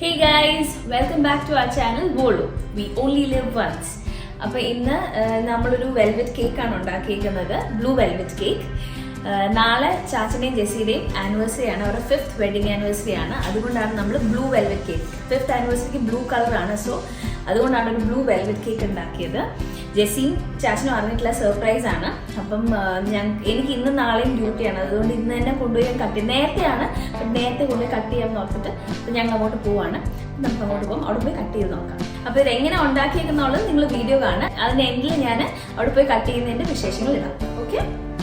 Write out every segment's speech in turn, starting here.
Hey guys, welcome back to our channel Bolu. We only live once. അപ്പോൾ ഇന്ന് നമ്മളൊരു velvet cake ആണ് ഉണ്ടാക്കിയിരിക്കുന്നത്, ബ്ലൂ വെൽവെറ്റ് കേക്ക്. നാളെ ചാച്ചൻ്റെയും ജെസ്സിയുടെയും ആനിവേഴ്സറി ആണ്, അവരുടെ 5th വെഡിങ് ആനിവേഴ്സറി ആണ്. അതുകൊണ്ടാണ് നമ്മൾ ബ്ലൂ വെൽവെറ്റ് കേക്ക്, 5th ആനിവേഴ്സറിക്ക് ബ്ലൂ കളറാണ്, സോ അതുകൊണ്ടാണ് ഒരു ബ്ലൂ വെൽവെറ്റ് കേക്ക് ഉണ്ടാക്കിയത്. ജെസ്സിയും ചാച്ചനും അറിഞ്ഞിട്ടുള്ള സർപ്രൈസ് ആണ്. അപ്പം എനിക്ക് ഇന്ന് നാളെയും ഡ്യൂട്ടിയാണ്, അതുകൊണ്ട് ഇന്ന് തന്നെ കൊണ്ടുപോയി ഞാൻ കട്ട് ചെയ്യും. നേരത്തെയാണ്, നേരത്തെ കൊണ്ടുപോയി കട്ട് ചെയ്യാമെന്ന് ഓർത്തിട്ട് ഞങ്ങൾ അങ്ങോട്ട് പോവാണ്. നമുക്ക് അങ്ങോട്ട് പോകും, അവിടെ പോയി കട്ട് ചെയ്ത് നോക്കാം. അപ്പോൾ ഇതെങ്ങനെ ഉണ്ടാക്കിയേക്കുന്നുള്ളത് നിങ്ങൾ വീഡിയോ കാണാം. അതിൻ്റെ എൻഡിൽ ഞാൻ അവിടെ പോയി കട്ട് ചെയ്യുന്നതിൻ്റെ വിശേഷങ്ങൾ ഇടാം. Okay,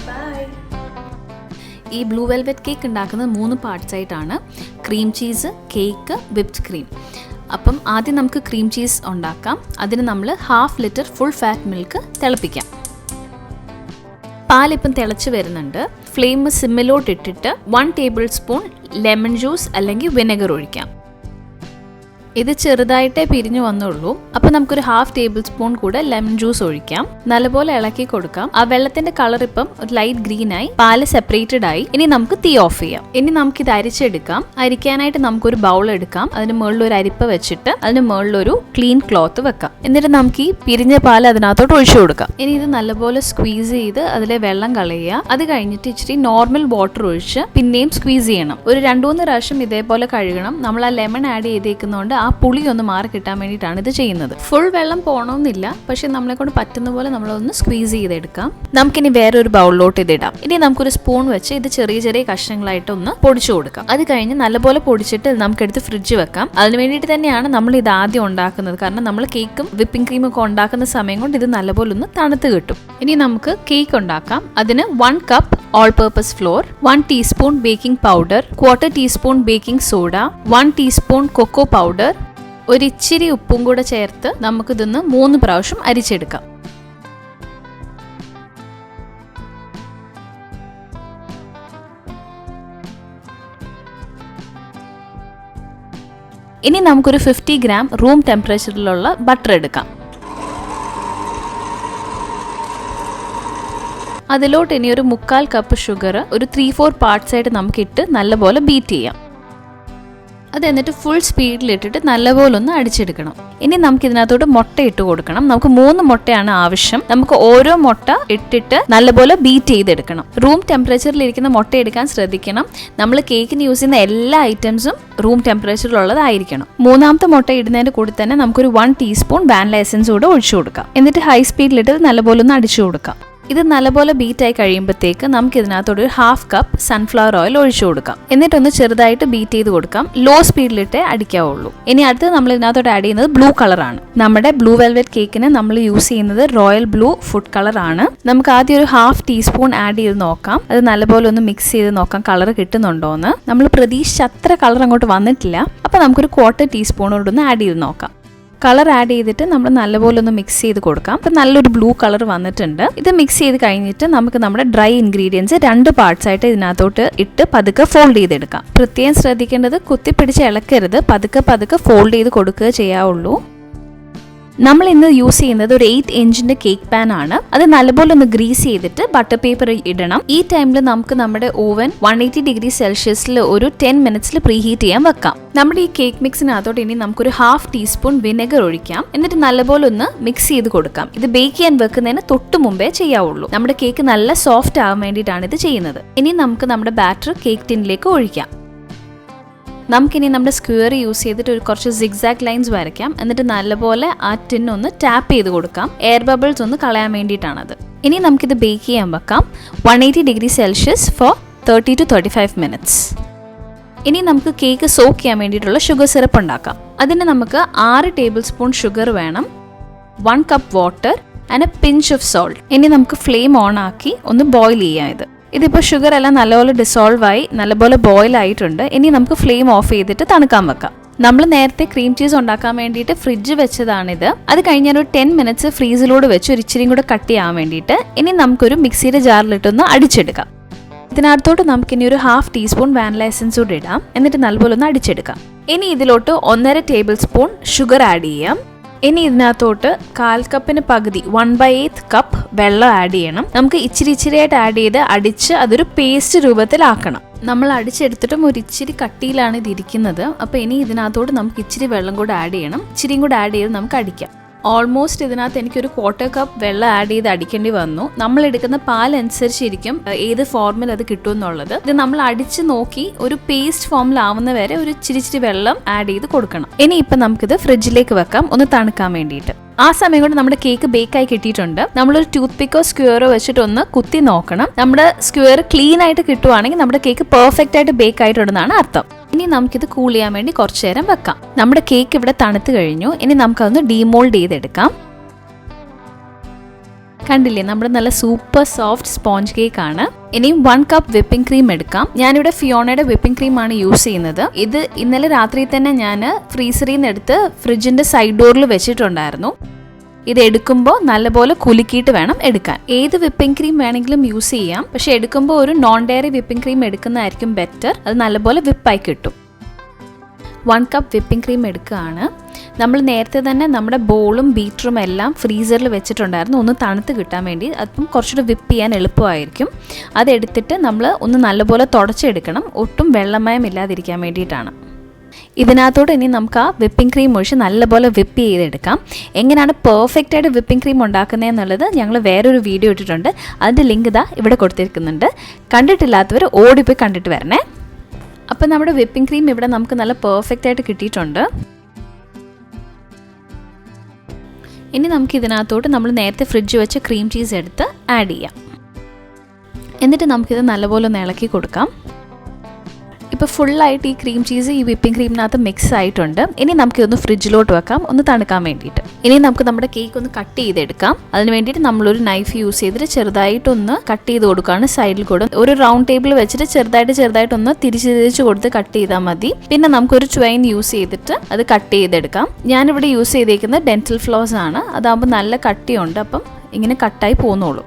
bye. ഈ ബ്ലൂ വെൽവെറ്റ് കേക്ക് ഉണ്ടാക്കുന്നത് 3 പാർട്സ് ആയിട്ടാണ്: cream cheese, cake, whipped cream. അപ്പം ആദ്യം നമുക്ക് ക്രീം ചീസ് ഉണ്ടാക്കാം. അതിന് നമ്മൾ 1/2 ലിറ്റർ ഫുൾ ഫാറ്റ് മിൽക്ക് തിളപ്പിക്കാം. പാലിപ്പം തിളച്ച് വരുന്നുണ്ട്. ഫ്ലെയിം സിമ്മിലോട്ട് ഇട്ടിട്ട് 1 ടേബിൾ സ്പൂൺ ലെമൺ ജ്യൂസ് അല്ലെങ്കിൽ വിനെഗർ ഒഴിക്കാം. ഇത് ചെറുതായിട്ടേ പിരിഞ്ഞു വന്നുള്ളൂ. അപ്പോൾ നമുക്കൊരു 1/2 ടേബിൾ സ്പൂൺ കൂടെ ലെമൺ ജ്യൂസ് ഒഴിക്കാം. നല്ലപോലെ ഇളക്കി കൊടുക്കാം. ആ വെള്ളത്തിന്റെ കളർ ഇപ്പം ഒരു ലൈറ്റ് ഗ്രീൻ ആയി, പാല് സെപ്പറേറ്റഡ് ആയി. ഇനി നമുക്ക് തീ ഓഫ് ചെയ്യാം. ഇനി നമുക്ക് ഇത് അരിച്ചെടുക്കാം. അരിക്കാനായിട്ട് നമുക്കൊരു ബൗൾ എടുക്കാം. അതിന് മുകളിൽ ഒരു അരിപ്പ വെച്ചിട്ട് അതിന് മുകളിലൊരു ക്ലീൻ ക്ലോത്ത് വെക്കാം. എന്നിട്ട് നമുക്ക് ഈ പിരിഞ്ഞ പാല് അതിനകത്തോട്ട് ഒഴിച്ചു കൊടുക്കാം. ഇനി ഇത് നല്ലപോലെ സ്ക്വീസ് ചെയ്ത് അതിലെ വെള്ളം കളയുക. അത് കഴിഞ്ഞിട്ട് ഇച്ചിരി നോർമൽ വാട്ടർ ഒഴിച്ച് പിന്നെയും സ്ക്വീസ് ചെയ്യണം. ഒരു 2-3 പ്രാവശ്യം ഇതേപോലെ കഴുകണം. നമ്മൾ ആ ലെമൺ ആഡ് ചെയ്തേക്കുന്നതുകൊണ്ട് ആ പുളി ഒന്ന് മാറി കിട്ടാൻ വേണ്ടിയിട്ടാണ് ഇത് ചെയ്യുന്നത്. ഫുൾ വെള്ളം പോകണമെന്നില്ല, പക്ഷെ നമ്മളെ കൊണ്ട് പറ്റുന്ന പോലെ നമ്മളൊന്ന് സ്ക്വീസ് ചെയ്തെടുക്കാം. നമുക്കിനി വേറൊരു ബൗളിലോട്ട് ഇതിടാം. ഇനി നമുക്കൊരു സ്പൂൺ വെച്ച് ഇത് ചെറിയ ചെറിയ കഷ്ണങ്ങളായിട്ട് ഒന്ന് പൊടിച്ചു കൊടുക്കാം. അത് കഴിഞ്ഞ് നല്ലപോലെ പൊടിച്ചിട്ട് നമുക്കെടുത്ത് ഫ്രിഡ്ജ് വെക്കാം. അതിന് വേണ്ടിയിട്ട് തന്നെയാണ് നമ്മൾ ഇത് ആദ്യം ഉണ്ടാക്കുന്നത്. കാരണം നമ്മൾ കേക്കും വിപ്പിംഗ് ക്രീമും ഒക്കെ ഉണ്ടാക്കുന്ന സമയം കൊണ്ട് ഇത് നല്ലപോലെ ഒന്ന് തണുത്ത് കിട്ടും. ഇനി നമുക്ക് കേക്ക് ഉണ്ടാക്കാം. അതിന് 1 cup all purpose flour, 1 teaspoon baking powder, 1/4 teaspoon baking soda, 1 teaspoon cocoa powder, ഒരു ഇച്ചിരി ഉപ്പും കൂടെ ചേർത്ത് നമുക്കിതൊന്ന് 3 പ്രാവശ്യം അരിച്ചെടുക്കാം. ഇനി നമുക്കൊരു 50 ഗ്രാം റൂം ടെമ്പറേച്ചറിലുള്ള ബട്ടർ എടുക്കാം. അതിലോട്ട് ഇനി ഒരു 1/4 കപ്പ് ഷുഗർ ഒരു 3-4 പാർട്സ് ആയിട്ട് നമുക്കിട്ട് നല്ലപോലെ ബീറ്റ് ചെയ്യാം. അത് എന്നിട്ട് ഫുൾ സ്പീഡിലിട്ടിട്ട് നല്ലപോലെ ഒന്ന് അടിച്ചെടുക്കണം. ഇനി നമുക്ക് ഇതിനകത്തോട്ട് മുട്ട ഇട്ട് കൊടുക്കണം. നമുക്ക് 3 മുട്ടയാണ് ആവശ്യം. നമുക്ക് ഓരോ മുട്ട ഇട്ടിട്ട് നല്ലപോലെ ബീറ്റ് ചെയ്തെടുക്കണം. റൂം ടെമ്പറേച്ചറിൽ ഇരിക്കുന്ന മുട്ട എടുക്കാൻ ശ്രദ്ധിക്കണം. നമ്മൾ കേക്കിന് യൂസ് ചെയ്യുന്ന എല്ലാ ഐറ്റംസും റൂം ടെമ്പറേച്ചറിലുള്ളതായിരിക്കണം. 3ാമത്തെ മുട്ട ഇടുന്നതിന്റെ കൂടെ തന്നെ നമുക്കൊരു 1 ടീസ്പൂൺ വാനില എസൻസ് കൂടെ ഒഴിച്ചു കൊടുക്കാം. എന്നിട്ട് ഹൈ സ്പീഡിലിട്ട് നല്ലപോലെ ഒന്ന് അടിച്ചു കൊടുക്കാം. ഇത് നല്ലപോലെ ബീറ്റായി കഴിയുമ്പോഴത്തേക്ക് നമുക്ക് ഇതിനകത്തോട് ഒരു 1/2 കപ്പ് സൺഫ്ലവർ ഓയിൽ ഒഴിച്ചു കൊടുക്കാം. എന്നിട്ടൊന്ന് ചെറുതായിട്ട് ബീറ്റ് ചെയ്ത് കൊടുക്കാം. ലോ സ്പീഡിലിട്ടേ അടിക്കാവുള്ളൂ. ഇനി അടുത്ത് നമ്മൾ ഇതിനകത്തോട്ട് ആഡ് ചെയ്യുന്നത് ബ്ലൂ കളറാണ്. നമ്മുടെ ബ്ലൂ വെൽവെറ്റ് കേക്കിന് നമ്മൾ യൂസ് ചെയ്യുന്നത് റോയൽ ബ്ലൂ ഫുഡ് കളറാണ്. നമുക്ക് ആദ്യം ഒരു 1/2 ടീസ്പൂൺ ആഡ് ചെയ്ത് നോക്കാം. അത് നല്ലപോലെ ഒന്ന് മിക്സ് ചെയ്ത് നോക്കാം കളർ കിട്ടുന്നുണ്ടോയെന്ന്. നമ്മൾ പ്രതീക്ഷിച്ച അത്ര കളർ അങ്ങോട്ട് വന്നിട്ടില്ല. അപ്പോൾ നമുക്കൊരു 1/4 ടീസ്പൂണോടൊന്ന് ആഡ് ചെയ്ത് നോക്കാം. കളർ ആഡ് ചെയ്തിട്ട് നമ്മൾ നല്ലപോലെ ഒന്ന് മിക്സ് ചെയ്ത് കൊടുക്കാം. അപ്പം നല്ലൊരു ബ്ലൂ കളർ വന്നിട്ടുണ്ട്. ഇത് മിക്സ് ചെയ്ത് കഴിഞ്ഞിട്ട് നമുക്ക് നമ്മുടെ ഡ്രൈ ഇൻഗ്രീഡിയൻസ് 2 പാർട്സ് ആയിട്ട് ഇതിനകത്തോട്ട് ഇട്ട് പതുക്കെ ഫോൾഡ് ചെയ്തെടുക്കാം. പ്രത്യേകം ശ്രദ്ധിക്കേണ്ടത് കുത്തിപ്പിടിച്ച് ഇളക്കരുത്, പതുക്കെ ഫോൾഡ് ചെയ്ത് കൊടുക്കുക ചെയ്യാവുള്ളൂ. നമ്മൾ ഇന്ന് യൂസ് ചെയ്യുന്നത് ഒരു 8 ഇഞ്ചിന്റെ കേക്ക് പാൻ ആണ്. അത് നല്ലപോലെ ഒന്ന് ഗ്രീസ് ചെയ്തിട്ട് ബട്ടർ പേപ്പർ ഇടണം. ഈ ടൈമിൽ നമുക്ക് നമ്മുടെ ഓവൻ 180 ഡിഗ്രി സെൽഷ്യസിൽ ഒരു 10 മിനിറ്റ്സിൽ പ്രീഹീറ്റ് ചെയ്യാൻ വെക്കാം. നമ്മുടെ ഈ കേക്ക് മിക്സിനകത്തോട്ട് ഇനി നമുക്കൊരു 1/2 ടീസ്പൂൺ വിനെഗർ ഒഴിക്കാം. എന്നിട്ട് നല്ലപോലെ ഒന്ന് മിക്സ് ചെയ്ത് കൊടുക്കാം. ഇത് ബേക്ക് ചെയ്യാൻ വെക്കുന്നതിന് തൊട്ട് മുമ്പേ ചെയ്യാവുള്ളൂ. നമ്മുടെ കേക്ക് നല്ല സോഫ്റ്റ് ആവാൻ വേണ്ടിയിട്ടാണ് ഇത് ചെയ്യുന്നത്. ഇനി നമുക്ക് നമ്മുടെ ബാറ്റർ കേക്ക് ടിന്നിലേക്ക് ഒഴിക്കാം. നമുക്കിനി നമ്മുടെ സ്ക്വയർ യൂസ് ചെയ്തിട്ട് ഒരു കുറച്ച് സിഗ്സാഗ് ലൈൻസ് വരയ്ക്കാം. എന്നിട്ട് നല്ലപോലെ ആ ടിൻ ഒന്ന് ടാപ്പ് ചെയ്ത് കൊടുക്കാം. എയർ ബബിൾസ് ഒന്ന് കളയാൻ വേണ്ടിയിട്ടാണത്. ഇനി നമുക്കിത് ബേക്ക് ചെയ്യാൻ വെക്കാം 180 degree Celsius four 30 to 35 minutes. ഇനി നമുക്ക് കേക്ക് സോക്ക് ചെയ്യാൻ വേണ്ടിയിട്ടുള്ള ഷുഗർ സിറപ്പ് ഉണ്ടാക്കാം. അതിന് നമുക്ക് 6 ടേബിൾ സ്പൂൺ ഷുഗർ വേണം, 1 cup water and A pinch of salt. ഇനി നമുക്ക് ഫ്ലെയിം ഓൺ ആക്കി ഒന്ന് ബോയിൽ ചെയ്യാം. ഇതിപ്പോൾ ഷുഗർ എല്ലാം നല്ലപോലെ ഡിസോൾവ് ആയി നല്ലപോലെ ബോയിൽ ആയിട്ടുണ്ട്. ഇനി നമുക്ക് ഫ്ലെയിം ഓഫ് ചെയ്തിട്ട് തണുക്കാൻ വെക്കാം. നമ്മൾ നേരത്തെ ക്രീം ചീസ് ഉണ്ടാക്കാൻ വേണ്ടിയിട്ട് ഫ്രിഡ്ജ് വെച്ചതാണിത്. അത് കഴിഞ്ഞാൽ ഒരു 10 മിനിറ്റ്സ് ഫ്രീസിലോട് വെച്ച് ഒരു ഇച്ചിരിയും കൂടെ കട്ട് ചെയ്യാൻ വേണ്ടിയിട്ട് ഇനി നമുക്കൊരു മിക്സിയുടെ ജാറിലിട്ടൊന്ന് അടിച്ചെടുക്കാം. ഇതിനകത്തോട്ട് നമുക്കിനി ഒരു 1/2 ടീസ്പൂൺ വാനില എസൻസ് കൂടെ ഇടാം. എന്നിട്ട് നല്ലപോലെ ഒന്ന് അടിച്ചെടുക്കാം. ഇനി ഇതിലോട്ട് 1.5 ടേബിൾ സ്പൂൺ ഷുഗർ ആഡ് ചെയ്യാം. ഇനി ഇതിനകത്തോട്ട് 1/4 കപ്പിന് പകുതി 1/8 കപ്പ് വെള്ളം ആഡ് ചെയ്യണം. നമുക്ക് ഇച്ചിരി ഇച്ചിരിയായിട്ട് ആഡ് ചെയ്ത് അടിച്ച് അതൊരു പേസ്റ്റ് രൂപത്തിലാക്കണം. നമ്മൾ അടിച്ചെടുത്തിട്ടും ഒരു ഇച്ചിരി കട്ടിയിലാണ് ഇത് ഇരിക്കുന്നത്. അപ്പോൾ ഇനി ഇതിനകത്തോട്ട് നമുക്ക് ഇച്ചിരി വെള്ളം കൂടെ ആഡ് ചെയ്യണം. ഇച്ചിരിയും കൂടെ ആഡ് ചെയ്ത് നമുക്ക് അടിക്കാം. ഓൾമോസ്റ്റ് ഇതിനകത്ത് എനിക്കൊരു 1/4 കപ്പ് വെള്ളം ആഡ് ചെയ്ത് അടിക്കേണ്ടി വന്നു. നമ്മൾ എടുക്കുന്ന പാലനുസരിച്ചിരിക്കും ഏത് ഫോമിൽ അത് കിട്ടും എന്നുള്ളത്. ഇത് നമ്മൾ അടിച്ച് നോക്കി ഒരു പേസ്റ്റ് ഫോമിലാവുന്ന വരെ ഒരു ഇച്ചിരി വെള്ളം ആഡ് ചെയ്ത് കൊടുക്കണം. ഇനി ഇപ്പം നമുക്കിത് ഫ്രിഡ്ജിലേക്ക് വെക്കാം, ഒന്ന് തണുക്കാൻ വേണ്ടിയിട്ട്. ആ സമയം കൊണ്ട് നമ്മുടെ കേക്ക് ബേക്കായി കിട്ടിയിട്ടുണ്ട്. നമ്മളൊരു ടൂത്ത് പിക്കോ സ്ക്വയറോ വെച്ചിട്ട് ഒന്ന് കുത്തി നോക്കണം. നമ്മുടെ സ്ക്വയർ ക്ലീൻ ആയിട്ട് കിട്ടുവാണെങ്കിൽ നമ്മുടെ കേക്ക് പെർഫെക്റ്റ് ആയിട്ട് ബേക്ക് ആയിട്ടുണ്ടെന്നാണ് അർത്ഥം. ഇനി നമുക്കിത് കൂൾ ചെയ്യാൻ വേണ്ടി കുറച്ചു നേരം വെക്കാം. നമ്മുടെ കേക്ക് ഇവിടെ തണുത്ത് കഴിഞ്ഞു. ഇനി നമുക്കതൊന്ന് ഡീമോൾഡ് ചെയ്തെടുക്കാം. കണ്ടില്ലേ, നമ്മുടെ നല്ല സൂപ്പർ സോഫ്റ്റ് സ്പോഞ്ച് കേക്ക് ആണ്. ഇനിയും 1 കപ്പ് വിപ്പിംഗ് ക്രീം എടുക്കാം. ഞാനിവിടെ ഫിയോണയുടെ വിപ്പിംഗ് ക്രീം ആണ് യൂസ് ചെയ്യുന്നത്. ഇത് ഇന്നലെ രാത്രി തന്നെ ഞാൻ ഫ്രീസറിൽ നിന്ന് എടുത്ത് ഫ്രിഡ്ജിന്റെ സൈഡ് ഡോറിൽ വെച്ചിട്ടുണ്ടായിരുന്നു. ഇത് എടുക്കുമ്പോൾ നല്ലപോലെ കുലുക്കിയിട്ട് വേണം എടുക്കാൻ. ഏത് വിപ്പിംഗ് ക്രീം വേണമെങ്കിലും യൂസ് ചെയ്യാം, പക്ഷെ എടുക്കുമ്പോൾ ഒരു നോൺ ഡയറി വിപ്പിംഗ് ക്രീം എടുക്കുന്നതായിരിക്കും ബെറ്റർ. അത് നല്ലപോലെ വിപ്പായി കിട്ടും. 1 കപ്പ് വിപ്പിംഗ് ക്രീം എടുക്കുകയാണ്. നമ്മൾ നേരത്തെ തന്നെ നമ്മുടെ ബോളും ബീറ്ററും എല്ലാം ഫ്രീസറിൽ വെച്ചിട്ടുണ്ടായിരുന്നു, ഒന്ന് തണുത്ത് കിട്ടാൻ വേണ്ടി. അപ്പം കുറച്ചുകൂടി വിപ്പ് ചെയ്യാൻ എളുപ്പമായിരിക്കും. അതെടുത്തിട്ട് നമ്മൾ ഒന്ന് നല്ലപോലെ തുടച്ചെടുക്കണം, ഒട്ടും വെള്ളമയം ഇല്ലാതിരിക്കാൻ വേണ്ടിയിട്ടാണ്. ഇതിനകത്തോട്ട് ഇനി നമുക്ക് ആ വിപ്പിംഗ് ക്രീം ഒഴിച്ച് നല്ലപോലെ വിപ്പ് ചെയ്തെടുക്കാം. എങ്ങനെയാണ് പെർഫെക്റ്റ് ആയിട്ട് വിപ്പിംഗ് ക്രീം ഉണ്ടാക്കുന്നതെന്നുള്ളത് ഞങ്ങൾ വേറൊരു വീഡിയോ ഇട്ടിട്ടുണ്ട്. അതിൻ്റെ ലിങ്ക് ഇതാ ഇവിടെ കൊടുത്തിരിക്കുന്നുണ്ട്. കണ്ടിട്ടില്ലാത്തവർ ഓടിപ്പോയി കണ്ടിട്ട് വരണേ. അപ്പം നമ്മുടെ വിപ്പിംഗ് ക്രീം ഇവിടെ നമുക്ക് നല്ല പെർഫെക്റ്റ് ആയിട്ട് കിട്ടിയിട്ടുണ്ട്. ഇനി നമുക്ക് ഇതിനകത്തോട്ട് നമ്മൾ നേരത്തെ ഫ്രിഡ്ജ് വെച്ച ക്രീം ചീസ് എടുത്ത് ആഡ് ചെയ്യാം. എന്നിട്ട് നമുക്കിത് നല്ലപോലെ ഒന്ന് ഇളക്കി കൊടുക്കാം. ഇപ്പോൾ ഫുള്ളായിട്ട് ഈ ക്രീം ചീസ് ഈ വിപ്പിംഗ് ക്രീമിനകത്ത് മിക്സ് ആയിട്ടുണ്ട്. ഇനി നമുക്കിതൊന്ന് ഫ്രിഡ്ജിലോട്ട് വെക്കാം, ഒന്ന് തണുക്കാൻ വേണ്ടിയിട്ട്. ഇനി നമുക്ക് നമ്മുടെ കേക്ക് ഒന്ന് കട്ട് ചെയ്തെടുക്കാം. അതിന് വേണ്ടിയിട്ട് നമ്മളൊരു നൈഫ് യൂസ് ചെയ്തിട്ട് ചെറുതായിട്ടൊന്ന് കട്ട് ചെയ്ത് കൊടുക്കുകയാണ് സൈഡിൽ കൂടെ. ഒരു റൗണ്ട് ടേബിൾ വെച്ചിട്ട് ചെറുതായിട്ടൊന്ന് തിരിച്ച് കൊടുത്ത് കട്ട് ചെയ്താൽ മതി. പിന്നെ നമുക്കൊരു ചുവൈൻ യൂസ് ചെയ്തിട്ട് അത് കട്ട് ചെയ്തെടുക്കാം. ഞാനിവിടെ യൂസ് ചെയ്തേക്കുന്നത് ഡെന്റൽ ഫ്ലോസ് ആണ്. അതാകുമ്പോൾ നല്ല കട്ടിയുണ്ട്, അപ്പം ഇങ്ങനെ കട്ടായി പോന്നോളൂ.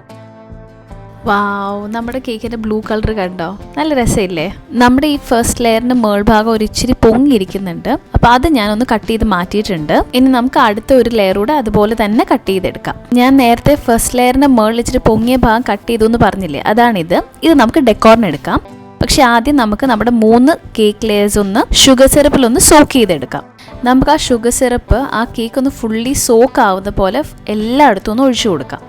വാവ്, നമ്മുടെ കേക്കിൻ്റെ ബ്ലൂ കളർ കണ്ടോ, നല്ല രസമില്ലേ? നമ്മുടെ ഈ ഫസ്റ്റ് ലെയറിൻ്റെ മേൾഭാഗം ഒരു ഇച്ചിരി പൊങ്ങിയിരിക്കുന്നുണ്ട്. അപ്പോൾ അത് ഞാനൊന്ന് കട്ട് ചെയ്ത് മാറ്റിയിട്ടുണ്ട്. ഇനി നമുക്ക് അടുത്ത ഒരു ലെയർ കൂടെ അതുപോലെ തന്നെ കട്ട് ചെയ്തെടുക്കാം. ഞാൻ നേരത്തെ ഫസ്റ്റ് ലെയറിൻ്റെ മേളിൽ ഇച്ചിരി പൊങ്ങിയ ഭാഗം കട്ട് ചെയ്തു എന്ന് പറഞ്ഞില്ലേ, അതാണിത്. ഇത് നമുക്ക് ഡെക്കോറിന് എടുക്കാം. പക്ഷെ ആദ്യം നമുക്ക് നമ്മുടെ 3 കേക്ക് ലെയേഴ്സ് ഒന്ന് ഷുഗർ സിറപ്പിലൊന്ന് സോക്ക് ചെയ്തെടുക്കാം. നമുക്ക് ആ ഷുഗർ സിറപ്പ് ആ കേക്ക് ഒന്ന് ഫുള്ളി സോക്ക് ആവുന്ന പോലെ എല്ലായിടത്തും ഒന്ന് ഒഴിച്ചു കൊടുക്കാം.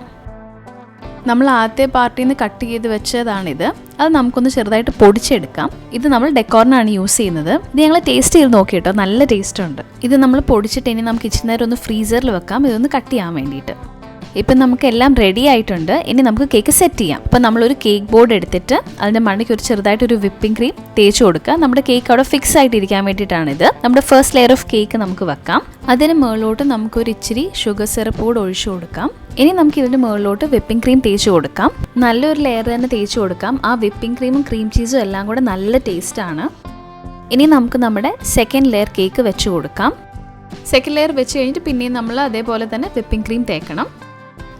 നമ്മൾ ആദ്യത്തെ പാർട്ടിയിൽ നിന്ന് കട്ട് ചെയ്ത് വെച്ചതാണിത്. അത് നമുക്കൊന്ന് ചെറുതായിട്ട് പൊടിച്ചെടുക്കാം. ഇത് നമ്മൾ ഡെക്കോറിനാണ് യൂസ് ചെയ്യുന്നത്. ഇത് ഞങ്ങൾ ടേസ്റ്റ് ചെയ്ത് നോക്കി കേട്ടോ, നല്ല ടേസ്റ്റ് ഉണ്ട്. ഇത് നമ്മൾ പൊടിച്ചിട്ട് ഇനി നമുക്ക് ഇച്ചിരി നേരം ഒന്ന് ഫ്രീസറിൽ വെക്കാം, ഇതൊന്ന് കട്ട് ചെയ്യാൻ വേണ്ടിയിട്ട്. ഇപ്പം നമുക്ക് എല്ലാം റെഡി ആയിട്ടുണ്ട്. ഇനി നമുക്ക് കേക്ക് സെറ്റ് ചെയ്യാം. അപ്പം നമ്മളൊരു കേക്ക് ബോർഡ് എടുത്തിട്ട് അതിൻ്റെ മണ്ടയ്ക്ക് ഒരു ചെറുതായിട്ടൊരു വിപ്പിംഗ് ക്രീം തേച്ച് കൊടുക്കുക. നമ്മുടെ കേക്ക് അവിടെ ഫിക്സ് ആയിട്ടിരിക്കാൻ വേണ്ടിയിട്ടാണിത്. നമ്മുടെ ഫസ്റ്റ് ലെയർ ഓഫ് കേക്ക് നമുക്ക് വെക്കാം. അതിന് മുകളിലോട്ട് നമുക്കൊരു ഇച്ചിരി ഷുഗർ സിറപ്പ് കൂടെ ഒഴിച്ചു കൊടുക്കാം. ഇനി നമുക്ക് ഇതിൻ്റെ മുകളിലോട്ട് വിപ്പിംഗ് ക്രീം തേച്ച് കൊടുക്കാം. നല്ലൊരു ലെയർ തന്നെ തേച്ച് കൊടുക്കാം. ആ വിപ്പിംഗ് ക്രീമും ക്രീം ചീസും എല്ലാം കൂടെ നല്ല ടേസ്റ്റാണ്. ഇനി നമുക്ക് നമ്മുടെ സെക്കൻഡ് ലെയർ കേക്ക് വെച്ച് കൊടുക്കാം. സെക്കൻഡ് ലെയർ വെച്ച് കഴിഞ്ഞിട്ട് പിന്നെയും നമ്മൾ അതേപോലെ തന്നെ വിപ്പിംഗ് ക്രീം തേക്കണം.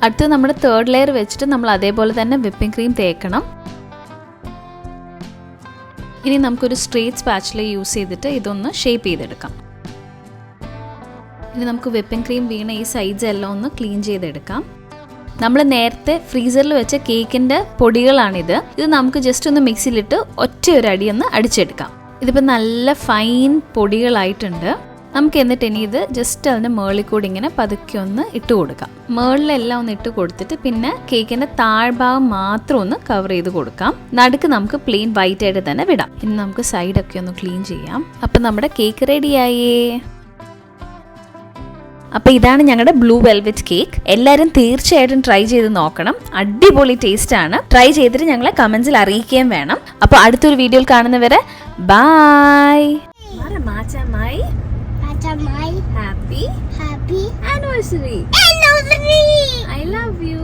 അടുത്ത് നമ്മുടെ തേർഡ് ലെയർ വെച്ചിട്ട് നമ്മൾ അതേപോലെ തന്നെ വിപ്പിംഗ് ക്രീം തേക്കണം. ഇനി നമുക്കൊരു സ്ട്രെയിറ്റ് സ്പാച്ചില യൂസ് ചെയ്തിട്ട് ഇതൊന്ന് ഷേപ്പ് ചെയ്തെടുക്കാം. ഇനി നമുക്ക് വിപ്പിംഗ് ക്രീം വീണ ഈ സൈഡ്സ് എല്ലാം ഒന്ന് ക്ലീൻ ചെയ്തെടുക്കാം. നമ്മൾ നേരത്തെ ഫ്രീസറിൽ വെച്ച കേക്കിൻ്റെ പൊടികളാണിത്. ഇത് നമുക്ക് ജസ്റ്റ് ഒന്ന് മിക്സിയിലിട്ട് ഒറ്റ ഒരു അടി ഒന്ന് അടിച്ചെടുക്കാം. ഇതിപ്പോൾ നല്ല ഫൈൻ പൊടികളായിട്ടുണ്ട്. നമുക്ക് എന്നിട്ട് ഇനി ഇത് ജസ്റ്റ് അതിൻ്റെ മേളിൽ കൂടി ഇങ്ങനെ പതുക്കെ ഒന്ന് ഇട്ട് കൊടുക്കാം. മേളിലെല്ലാം ഒന്ന് ഇട്ട് കൊടുത്തിട്ട് പിന്നെ കേക്കിൻ്റെ താഴ്ഭാഗം മാത്രം ഒന്ന് കവർ ചെയ്ത് കൊടുക്കാം. നടുക്ക് നമുക്ക് പ്ലെയിൻ വൈറ്റ് ആയിട്ട് തന്നെ വിടാം. ഇനി നമുക്ക് സൈഡൊക്കെ ഒന്ന് ക്ലീൻ ചെയ്യാം. അപ്പം നമ്മുടെ കേക്ക് റെഡിയായേ. അപ്പോൾ ഇതാണ് ഞങ്ങളുടെ ബ്ലൂ വെൽവെറ്റ് കേക്ക്. എല്ലാവരും തീർച്ചയായിട്ടും ട്രൈ ചെയ്ത് നോക്കണം. അടിപൊളി ടേസ്റ്റ് ആണ്. ട്രൈ ചെയ്തിട്ട് ഞങ്ങളെ കമൻസിൽ അറിയിക്കുകയും വേണം. അപ്പോൾ അടുത്തൊരു വീഡിയോയിൽ കാണുന്നവരെ by. Happy anniversary. I love you.